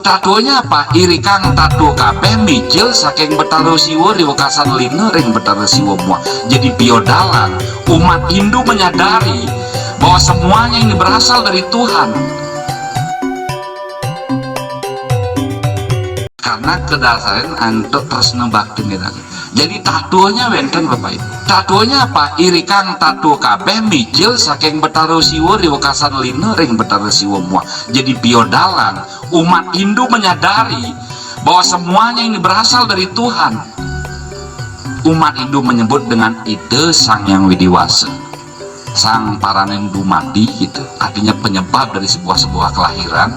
Tatunya apa? Iri kang tatu kabeh mijil saking Betara Siwa riwekasan lina ring Betara Siwa mua. Jadi piodalan umat Hindu menyadari bahwa semuanya ini berasal dari Tuhan. Karena kedasaran untuk tresna bakti nira. Jadi tatunya wenten Bapak Ibu. Tatunya apa? Iri kang tatu kabeh mijil saking Betara Siwa riwekasan lina ring Betara Siwa mua. Jadi piodalan umat Hindu menyadari bahwa semuanya ini berasal dari Tuhan. Umat Hindu menyebut dengan ide Sang Yang Widiwasa, Sang Paranendu Mati gitu. Artinya penyebab dari sebuah kelahiran.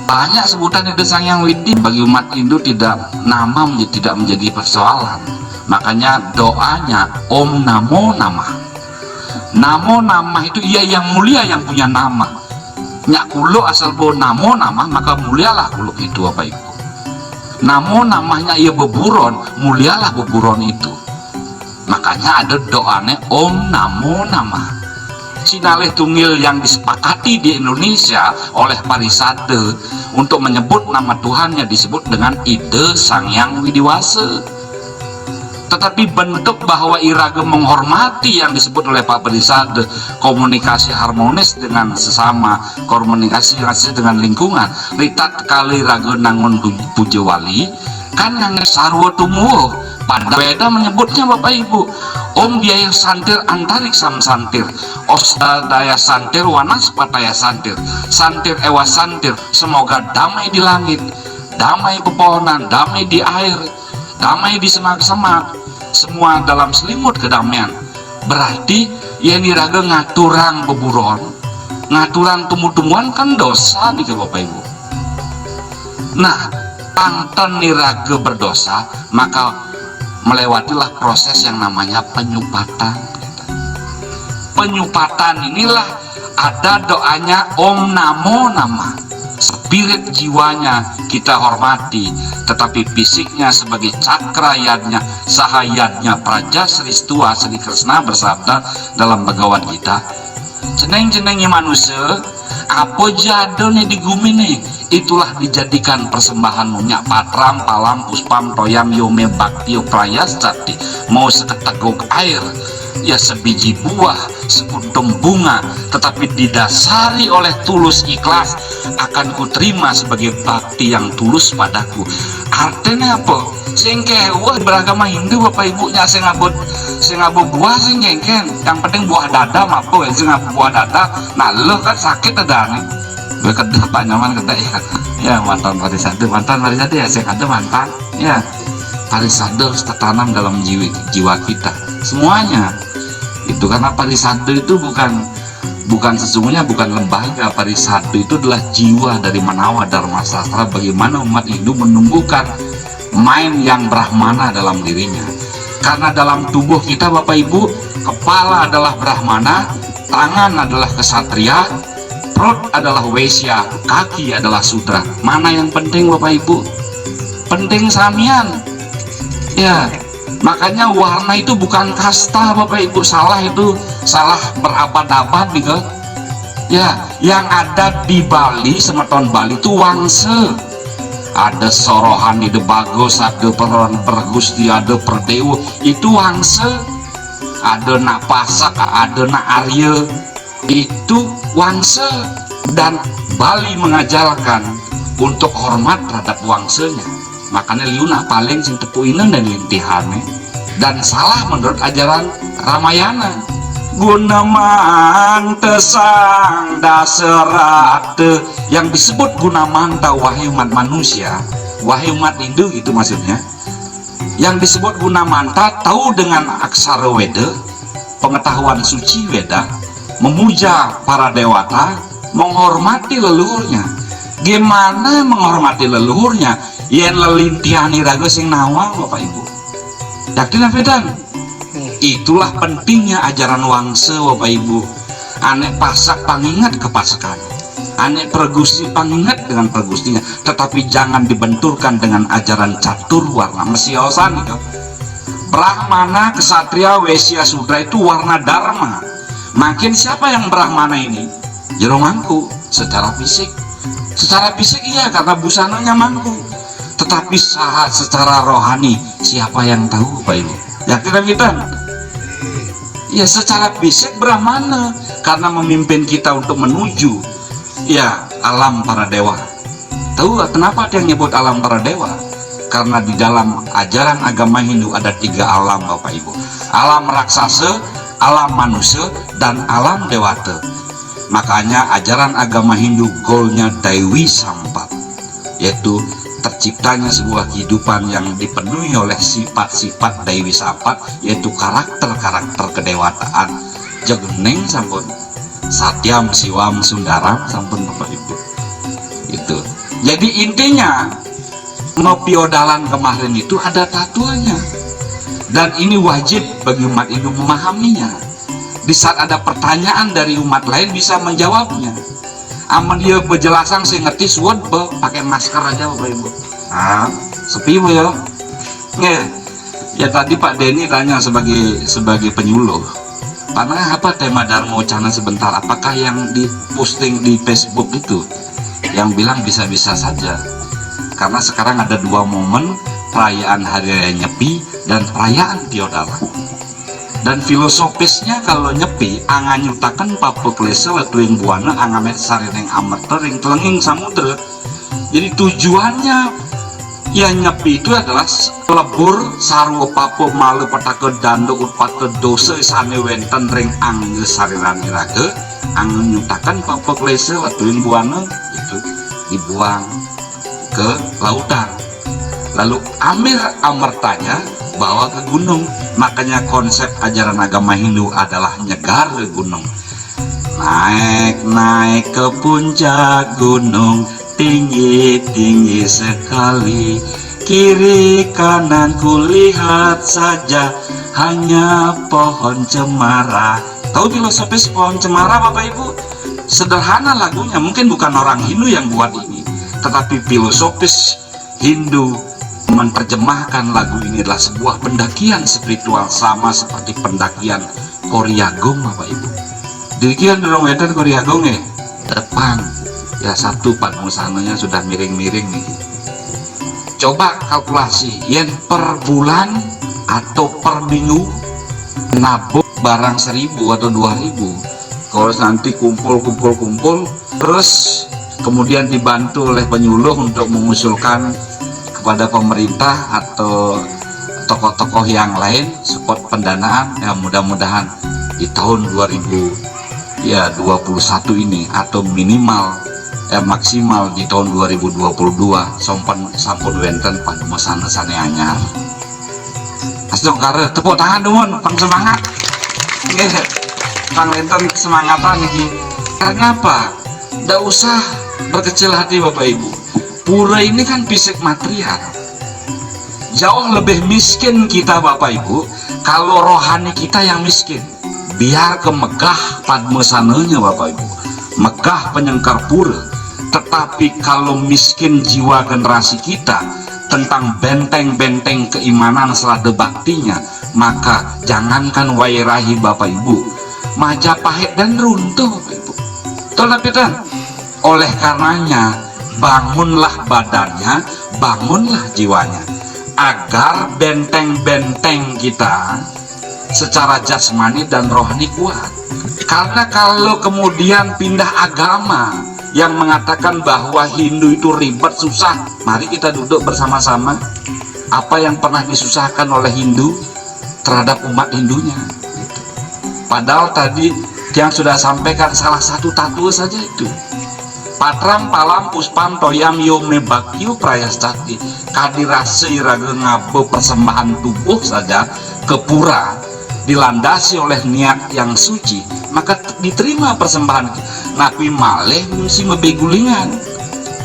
Banyak sebutan ide Sang Yang Widi bagi umat Hindu tidak menjadi persoalan. Makanya doanya Om Namo Namah. Namo Namah itu ia yang mulia yang punya nama. Nyak kulo asal bo namo namah maka mulialah kulo itu Bapak Ibu. Namo namanya ia beburon, mulialah beburon itu. Makanya ada doanya Om Namo Namah. Sinalih tungil yang disepakati di Indonesia oleh Parisade untuk menyebut nama Tuhannya disebut dengan ide Sang Yang Widiwasa. Tetapi bentuk bahwa iraga menghormati yang disebut oleh Pak Parisade, komunikasi harmonis dengan sesama, komunikasi dengan lingkungan, ritat kali raga nangon puja wali kan yang sarwa tumuh pada beda menyebutnya Bapak Ibu. Om biaya santir antarik sam santir, daya santir wanas pataya santir, santir ewa santir, semoga damai di langit, damai pepohonan, damai di air, damai di semak-semak, semua dalam selimut kedamaian. Berarti ya niraga ngaturang beburon, ngaturang tumbuh-tumbuhan kan dosa nih Bapak Ibu. Nah, tanten niraga berdosa maka melewatilah proses yang namanya penyupatan. Penyupatan inilah ada doanya Om Namo Namah. Spirit jiwanya kita hormati, tetapi fisiknya sebagai cakrayadnya, sahayadnya Praja Sri Stua Sri Kresna bersabda dalam Bhagavad Gita, ceneng-cenengnya manusia apa jadon di gumi nih, itulah dijadikan persembahan nyak patram palam puspam toyam yome bakti prayas jati, mau seketeguk air ya sebiji buah, sekuntum bunga, tetapi didasari oleh tulus ikhlas akan kuterima sebagai bakti yang tulus padaku. Artinya apa? Sengkewa beragama Hindu Bapak Ibunya saya ngabut buah sengkengken, yang penting buah dada apa ya saya ngabut buah dada. Nah lo kan sakit ada nih bekerja Pak Nyaman kata ya mantan Parisade ya saya ada mantan ya. Parisade harus tertanam dalam jiwa kita semuanya itu, karena Parisade itu bukan sesungguhnya bukan lembaga. Parisade itu adalah jiwa dari Manawa Dharma Sastra, bagaimana umat Hindu menumbuhkan mind yang Brahmana dalam dirinya. Karena dalam tubuh kita Bapak Ibu, kepala adalah Brahmana, tangan adalah kesatria, perut adalah Waisya, kaki adalah Sudra. Mana yang penting Bapak Ibu? Penting samian ya. Makanya warna itu bukan kasta Bapak Ibu, salah berabad-abad gitu ya. Yang ada di Bali, semeton Bali itu wangse, ada sorohan, ada bagus, ada peron bergusti, ada perdewa, itu wangse. Ada nak pasak, ada nak arya, itu wangse. Dan Bali mengajarkan untuk hormat terhadap wangsenya. Makanya liuna paling sing tepuinan dan lintihane, dan salah menurut ajaran Ramayana. Gunamanta sang daserate, yang disebut gunamanta wahai umat manusia, wahai umat Hindu gitu maksudnya. Yang disebut gunamanta tahu dengan aksara Weda, pengetahuan suci Weda, memuja para dewata, menghormati leluhurnya. Gimana menghormati leluhurnya? Yen lelintihani raga sing nawang Bapak Ibu. Yakin Fedan? Itulah pentingnya ajaran wangse Bapak Ibu. Ane pasak pangingat kepasakan, ane pergusti pangingat dengan pergustinya, tetapi jangan dibenturkan dengan ajaran catur warna mesiosan itu. Brahmana, Kesatria, Waisya, Sudra itu warna dharma. Makin siapa yang Brahmana ini? Jeromangku secara fisik. Secara fisik iya, karena busananya mangkuk. Tetapi secara rohani, siapa yang tahu Bapak Ibu? Yakin kita? Ya, secara fisik Brahmana, karena memimpin kita untuk menuju ya alam para dewa. Tahu kenapa dia nyebut alam para dewa? Karena di dalam ajaran agama Hindu ada 3 alam Bapak Ibu. Alam raksasa, alam manusia, dan alam dewata. Makanya ajaran agama Hindu goalnya Dewi Sampat, yaitu terciptanya sebuah kehidupan yang dipenuhi oleh sifat-sifat Dewi Sampat, yaitu karakter-karakter kedewataan. Jegeneng sampun, Satyam Siwam Sundaram sampun Bapak Ibu. Itu. Jadi intinya ngopiodalan kemarin itu ada tatuannya, dan ini wajib bagi umat Hindu memahaminya. Di saat ada pertanyaan dari umat lain bisa menjawabnya. Aman dia penjelasan saya ngerti suat pakai masker aja Bapak Ibu. Ah, sepi ya. Ya tadi Pak Denny tanya sebagai penyuluh. Karena apa tema Dharma Wacana sebentar? Apakah yang diposting di Facebook itu yang bilang bisa-bisa saja? Karena sekarang ada 2 momen, perayaan Hari Raya Nyepi dan perayaan Tiodala. Dan filosofisnya kalau Nyepi angan nyutakan papa klesa wetuing buana angamet sarineng amerta ring telenging samudra. Jadi tujuannya ya Nyepi itu adalah lebur sarwa papa malu petake dando utpate dosa sane wenten ring angge sarirane raga angan nyutakan papa klesa wetuing buana itu dibuang ke lautan. Lalu Amir amertanya bawa ke gunung. Makanya konsep ajaran agama Hindu adalah nyegar ke gunung. Naik ke puncak gunung, tinggi sekali, kiri kanan kulihat saja hanya pohon cemara. Tahu filosofis pohon cemara Bapak Ibu? Sederhana lagunya, mungkin bukan orang Hindu yang buat ini, tetapi filosofis Hindu menerjemahkan lagu ini adalah sebuah pendakian spiritual, sama seperti pendakian Koryagong Bapak Ibu. Demikian dorong wedan Koryagong depan ya satu padmusananya sudah miring-miring nih. Coba kalkulasi yen per bulan atau per minggu nabung barang 1.000 atau 2.000. Kalau nanti kumpul terus kemudian dibantu oleh penyuluh untuk mengusulkan kepada pemerintah atau tokoh-tokoh yang lain support pendanaan, ya mudah-mudahan di tahun 2021 ini atau minimal maksimal di tahun 2022 sampun wenten padmusana sane anyar. Asdong kare tepuk tangan dong, pang semangat. Nggih. Pang wenten semangatan iki. Karena apa? Ndak usah berkecil hati Bapak Ibu. Pura ini kan fisik material. Jauh lebih miskin kita Bapak Ibu kalau rohani kita yang miskin. Biar ke megah padmesananya Bapak Ibu, megah penyengkar pura. Tetapi kalau miskin jiwa generasi kita tentang benteng-benteng keimanan selada baktinya, maka jangankan wairahi Bapak Ibu, Majapahit dan runtuh Bapak Ibu. Tolong oleh karenanya bangunlah badannya, bangunlah jiwanya, agar benteng-benteng kita secara jasmani dan rohani kuat. Karena kalau kemudian pindah agama yang mengatakan bahwa Hindu itu ribet, susah, mari kita duduk bersama-sama. Apa yang pernah disusahkan oleh Hindu terhadap umat Hindunya? Padahal tadi yang sudah sampaikan salah satu tatu saja itu. Patram palam puspam toyam yome bakyu prayastati, kadirase iraga ngabo persembahan tubuh saja ke pura dilandasi oleh niat yang suci, maka diterima persembahan. Napi maleh mesti mebegulingan.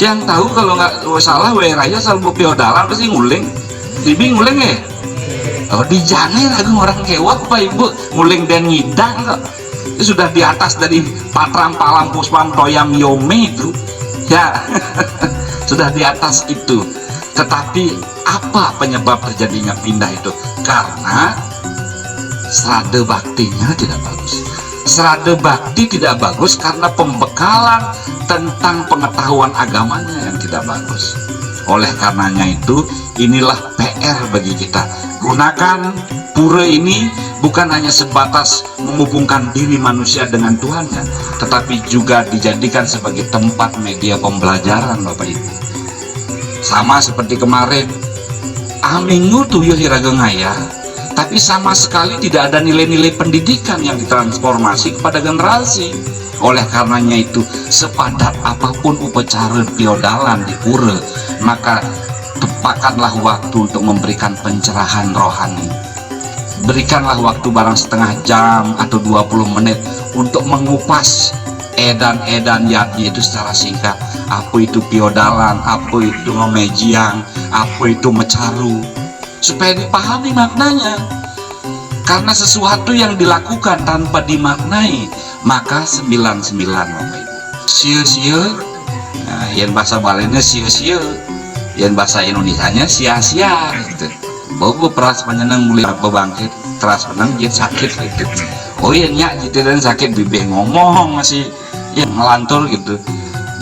Yang tahu kalau nggak salah raya salbu piodalan pasti nguling, dibi nguling oh dijangan lagi orang kewat Pak Ibu, nguling dan ngidang kok. Itu sudah di atas dari patram palam puspam toyam yome itu ya. Sudah di atas itu. Tetapi apa penyebab terjadinya pindah itu? Karena serada baktinya tidak bagus. Serada bakti tidak bagus karena pembekalan tentang pengetahuan agamanya yang tidak bagus. Oleh karenanya itu, inilah PR bagi kita. Gunakan pura ini bukan hanya sebatas menghubungkan diri manusia dengan Tuhannya, tetapi juga dijadikan sebagai tempat media pembelajaran, Bapak Ibu. Sama seperti kemarin, Minggu tuyuh hiragengaya, tapi sama sekali tidak ada nilai-nilai pendidikan yang ditransformasi kepada generasi. Oleh karenanya itu, sepadat apapun upacara piodalan di pura, maka tepatkanlah waktu untuk memberikan pencerahan rohani. Berikanlah waktu barang setengah jam atau 20 menit untuk mengupas edan-edan yatnya itu secara singkat. Apa itu piodalan, apa itu memejiang, apa itu mecaru, supaya dipahami maknanya. Karena sesuatu yang dilakukan tanpa dimaknai, maka 99, Bapak Ibu. Sia-sia, nah, yang bahasa Balennya sia-sia, yang bahasa Indonesianya sia-sia gitu. Bahwa peras menyenang mulai bangkit, teras menang jadi sakit gitu. Oh iya nyak gitu, dan sakit bibir ngomong masih yang ngelantur gitu.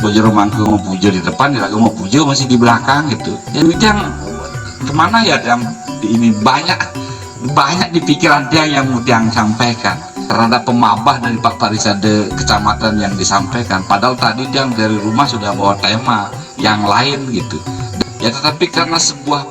Bojor mangku mau puja di depan, lagu mau puja masih di belakang gitu. Jadi yang kemana ya yang ini banyak di pikiran dia yang mau yang sampaikan terhadap pemabah dari Pak Parisade kecamatan yang disampaikan. Padahal tadi dia dari rumah sudah bawa tema yang lain gitu. Ya tetapi karena sebuah